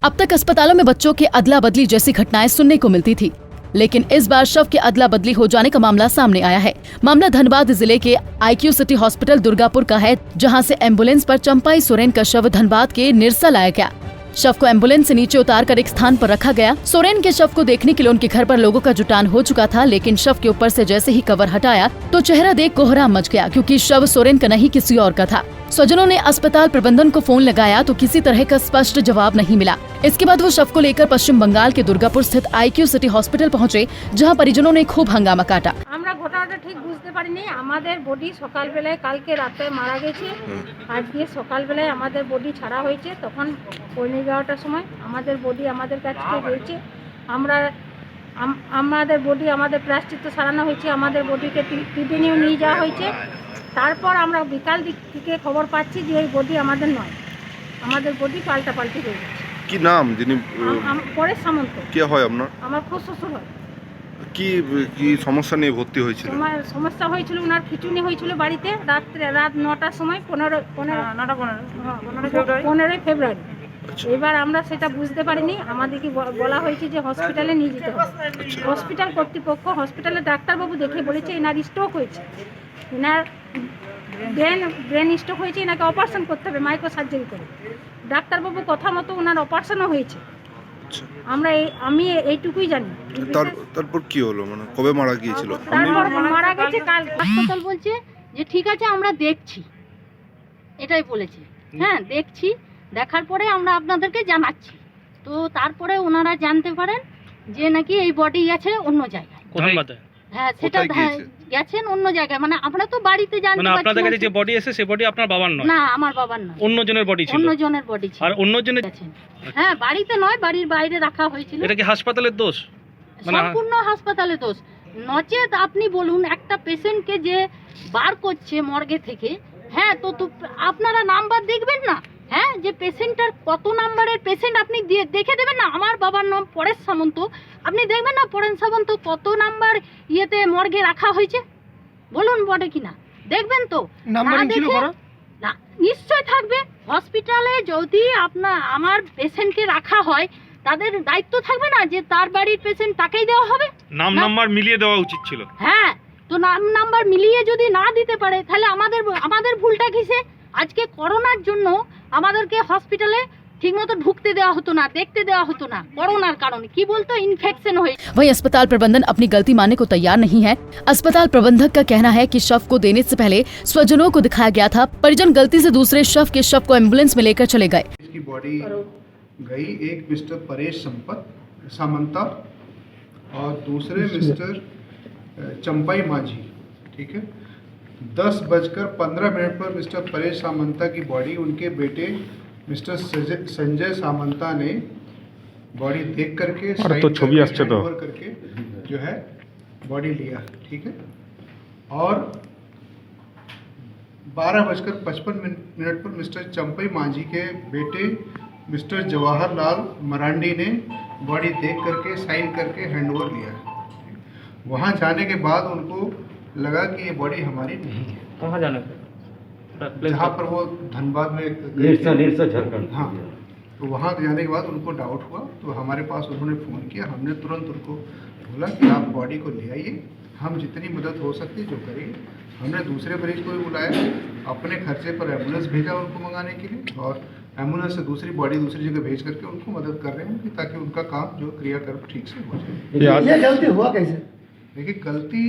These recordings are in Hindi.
अब तक अस्पतालों में बच्चों के अदला बदली जैसी घटनाएं सुनने को मिलती थी, लेकिन इस बार शव के अदला बदली हो जाने का मामला सामने आया है। मामला धनबाद जिले के IQ सिटी हॉस्पिटल दुर्गापुर का है, जहां से एम्बुलेंस पर चंपाई सोरेन का शव धनबाद के निरसा लाया गया। शव को एम्बुलेंस से नीचे उतारकर एक स्थान पर रखा गया। सोरेन के शव को देखने के लिए उनके घर पर लोगों का जुटान हो चुका था, लेकिन शव के ऊपर से जैसे ही कवर हटाया तो चेहरा देख कोहराम मच गया, क्योंकि शव सोरेन का नहीं किसी और का था। स्वजनों ने अस्पताल प्रबंधन को फोन लगाया तो किसी तरह का स्पष्ट जवाब नहीं मिला। इसके बाद वो शव को लेकर पश्चिम बंगाल के दुर्गापुर स्थित IQ सिटी हॉस्पिटल पहुंचे, जहां परिजनों ने खूब हंगामा काटा। আমরা ঘটনাটা ঠিক বুঝতে পারিনি। আমাদের বডি সকালবেলায় কালকে রাতে মারা গেছে, আজকে সকালবেলায় আমাদের বডি ছাড়া হয়েছে। তখন 11:30টার সময় আমাদের বডি আমাদের কাছে গিয়েছে। আমাদের বডি আমাদের প্লাস্টিক তো সারানো হয়েছে, আমাদের বডিকে পিডিনিও নিয়ে যাওয়া হয়েছে। তারপর আমরা বিকাল দিক থেকে খবর পাচ্ছি যে এই বডি আমাদের নয়, আমাদের বডি পাল্টাপাল্টি হয়ে গেছে। কি নাম যিনি? পরেশ সামন্ত। কে হয় আপনার? আমার খুব শ্বশুর হয়। কি কি সমস্যা নিয়ে ভর্তি হয়েছিল? আমার সমস্যা হয়েছিল, ওনার খিচুনি হয়েছিল বাড়িতে রাত 9টার সময়, 15 ফেব্রুয়ারি। এবার আমরা সেটা বুঝতে পারিনি। আমাদেরকে বলা হয়েছে যে হসপিটালে নিয়ে যেতে হবে। হসপিটাল কর্তৃপক্ষ, হসপিটালে ডাক্তারবাবু দেখে বলেছে এনার স্ট্রোক হয়েছে, এনার ব্রেন স্ট্রোক হয়েছে, এনাকে অপারেশন করতে হবে মাইক্রো সার্জারি করে। ডাক্তারবাবু কথা মতো ওনার অপারেশনও হয়েছে। আমি এইটুকুই জানি। তারপর কি হলো, মানে কবে মারা গিয়েছিল? তারপর মারা গেছে কাল। হাসপাতাল বলছে যে ঠিক আছে আমরা দেখছি, এটাই বলেছে। হ্যাঁ দেখছি, দেখার পরে আমরা আপনাদেরকে জানাচ্ছি। তো তারপরে ওনারা জানতে পারেন যে নাকি এই বডি গেছে অন্য জায়গায়। হ্যাঁ সেটা গেছেন অন্য জায়গায়, মানে আমরা তো বাড়িতে জানতে পারছি। আপনাদের কাছে যে বডি এসে সে বডি আপনার বাবার নয়? না আমার বাবার নয়, অন্য জনের বডি ছিল। অন্য জনের বডি ছিল। আর অন্য জনের? হ্যাঁ বাড়িতে নয়, বাড়ির বাইরে রাখা হয়েছিল। এটা কি হাসপাতালের দোষ? সম্পূর্ণ হাসপাতালের দোষ। নচেত আপনি বলুন একটা পেশেন্টকে যে বার করছে মর্গে থেকে, হ্যাঁ তো আপনারা নাম্বার দেখবেন না? হ্যাঁ যে পেশেন্টটার কত নাম্বারের পেশেন্ট আপনি দেখে দেবেন না? আমার বাবার নাম পরেশ সামন্ত, আপনি দেখবেন না পরেশ সামন্ত কত নাম্বার ইয়েতে মর্গে রাখা হয়েছে? বলুন বটে কিনা, দেখবেন তো? না নিশ্চয় থাকবে। হসপিটালে যদি আমার পেশেন্টকে রাখা হয় তাদের দায়িত্ব থাকবে না যে তার বাড়ির পেশেন্ট তাকেই দেওয়া হবে? নাম নাম্বার মিলিয়ে দেওয়া উচিত ছিল। হ্যাঁ তো নাম নাম্বার মিলিয়ে যদি না দিতে পারে তাহলে আমাদের ভুলটা কিসে? আজকে করোনার জন্য আমাদেরকে হসপিটালে ঠিকমতো ঢুকতে দেওয়া হতো না, দেখতে দেওয়া হতো না, করোনার কারণে কি বলতো इन्फेक्शन हुए। वहीं अस्पताल प्रबंधन अपनी गलती मानने को तैयार नहीं है। अस्पताल प्रबंधक का कहना है कि शव को देने से पहले स्वजनों को दिखाया गया था। परिजन गलती से दूसरे शव को एम्बुलेंस में लेकर चले गए। इसकी बॉडी गई एक मिस्टर परेश सामंता और दूसरे मिस्टर चंपाई माझी। ठीक है, 10:15 पर मिस्टर परेश सामंता की बॉडी उनके बेटे मिस्टर संजय सामंता ने बॉडी देख करके करके जो है बॉडी लिया। ठीक है, और 12:55 पर मिस्टर चंपई माझी के बेटे मिस्टर जवाहरलाल मरांडी ने बॉडी देख करके साइन करके हैंडओवर लिया। वहाँ जाने के बाद उनको लगा कि ये बॉडी हमारी नहीं है। कहाँ जाना है? जहाँ पर वो धनबाद में निरसा झारखंड। हाँ, तो वहाँ जाने के बाद उनको डाउट हुआ, तो हमारे पास उन्होंने फ़ोन किया। हमने तुरंत उनको बोला कि आप बॉडी को ले आइए, हम जितनी मदद हो सकती है जो करेंगे। हमने दूसरे मरीज को भी बुलाया, अपने खर्चे पर एम्बुलेंस भेजा उनको मंगाने के लिए, और एम्बुलेंस से दूसरी बॉडी दूसरी जगह भेज करके उनको मदद कर रहे हैं कि ताकि उनका काम जो क्रियाकर्म ठीक से हो जाए। ये गलती हुआ कैसे? देखिए गलती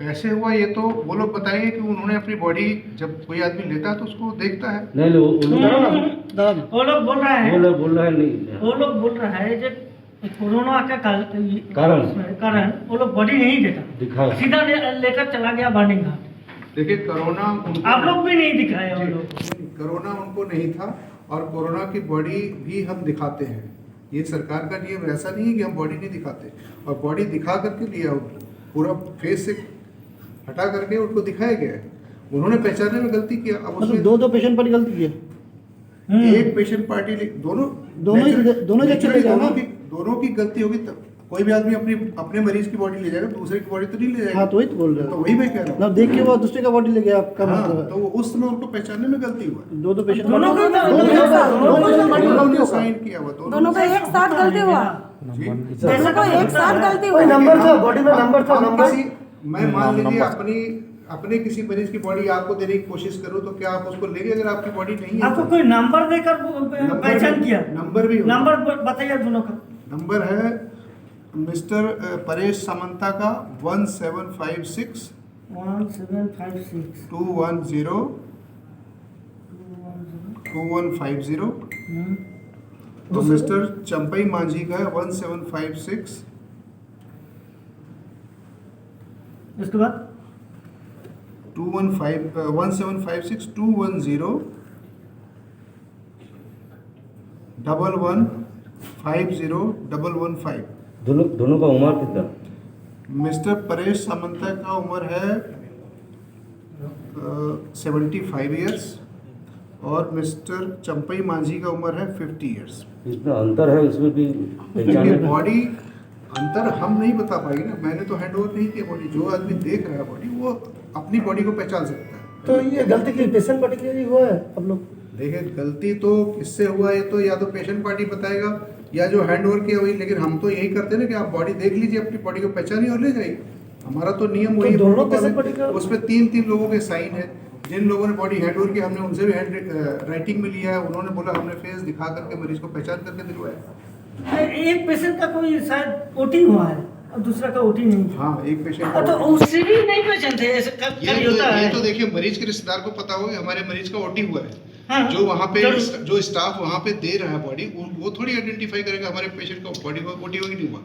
कैसे हुआ ये तो वो लोग बताएंगे कि उन्होंने अपनी बॉडी, जब कोई आदमी लेता है तो उसको देखता है। नहीं वो लोग बोल रहा है नहीं, वो लोग बोल रहा है जो कोरोना का कारण वो लोग बॉडी नहीं देखा, सीधा लेकर चला गया बर्निंग घाट। देखिए कोरोना आप लोग भी नहीं दिखाए, वो लोग कोरोना उनको नहीं था, और कोरोना की बॉडी भी हम दिखाते हैं। ये सरकार का नियम ऐसा नहीं है कि हम बॉडी नहीं दिखाते, और बॉडी दिखा करके लिया उनको, पूरा फेस से हटा करके उनको दिखाया गया है। उन्होंने पहचानने में गलती किया। अब उसमें दो पेशेंट पार्टी गलती की है। एक पेशेंट पार्टी दोनों दोनों दोनों की गलती होगी। तब कोई भी आदमी अपने मरीज की बॉडी ले जाएगा, दूसरे की बॉडी तो नहीं ले जाएगा। हाँ तो वही तो बोल रहे तो हो। वही मैं कह रहा हूँ। ना देख के वो दूसरे का बॉडी ले गया आपका हाँ, मतलब है। तो उस समय उनको पहचानने में गलती हुआ। दो पेशेंट दोनों को दोनों ने साइन किया हुआ, दोनों का एक साथ गलती हुआ, जी। दोनों को एक साथ गलती हुआ। नंबर था बॉडी में, नंबर था, हम नंबर किसी, मैं मान लीजिए अपने किसी मरीज की बॉडी आपको देने की कोशिश करूं तो क्या आप उसको लेंगे अगर आपकी बॉडी नहीं है? आपको कोई नंबर देकर पहचान किया? नंबर भी होगा। नंबर बताइए दोनों का। नंबर है मिस्टर परेश सामंता का 1756 1756 210 2150, तो मिस्टर चंपई मांझी का है 1756, उसके बाद 1756 210 1150 115। दोनों का उम्र कितना? मिस्टर परेश सामंता का उम्र है 75 इयर्स और मिस्टर चंपई मांझी का उम्र है 50 इयर्स। इसमें अंतर है, इसमें भी देखिए बॉडी अंतर हम नहीं बता पाएंगे ना, मैंने तो हैंड ओवर नहीं किया बॉडी। जो आदमी देख रहा है बॉडी वो अपनी बॉडी को पहचान सकता है। तो ये गलती की पेशेंट बॉडी के लिए हुआ है आप लोग? देखिए गलती तो किससे हुआ है तो या तो पेशेंट पार्टी बताएगा या जो हैंड ओवर किया वही, लेकिन हम तो यही करते हैं ना कि आप बॉडी देख लीजिए, अपनी बॉडी को पहचानिए और ले जाइए। हमारा तो नियम वही है। दोनों पेशेंट बॉडी का उस पर 3 लोगों के साइन है। जिन लोगों ने बॉडी हैंड ओवर की हमने उनसे भी हैंड राइटिंग में लिया है, उन्होंने बोला हमने फेस दिखा करके मरीज को पहचान करके दिलवाया। एक पेशेंट का कोई शायद ओटी हुआ है और दूसरा का ओटी नहीं। हाँ एक पेशेंट तो उससे भी नहीं पहचानते ऐसे कभी होता है। ये तो देखिए मरीज के रिश्तेदार को पता होगा हमारे मरीज का ओटी हुआ है। हाँ, जो वहाँ पे जो स्टाफ वहाँ पे दे रहा है बॉडी, वो थोड़ी आइडेंटिफाई करेगा हमारे पेशेंट का बॉडी ओटी हुआ कि नहीं हुआ।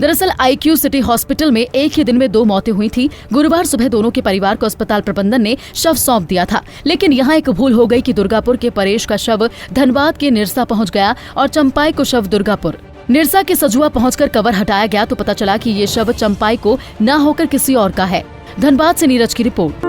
दरअसल आईक्यू सिटी हॉस्पिटल में एक ही दिन में 2 मौतें हुई थी। गुरुवार सुबह दोनों के परिवार को अस्पताल प्रबंधन ने शव सौंप दिया था, लेकिन यहाँ एक भूल हो गई कि दुर्गापुर के परेश का शव धनबाद के निरसा पहुँच गया और चंपाई को शव दुर्गापुर। निरसा के सजुआ पहुंचकर कवर हटाया गया तो पता चला कि ये शव चंपाई को न होकर किसी और का है। धनबाद से नीरज की रिपोर्ट।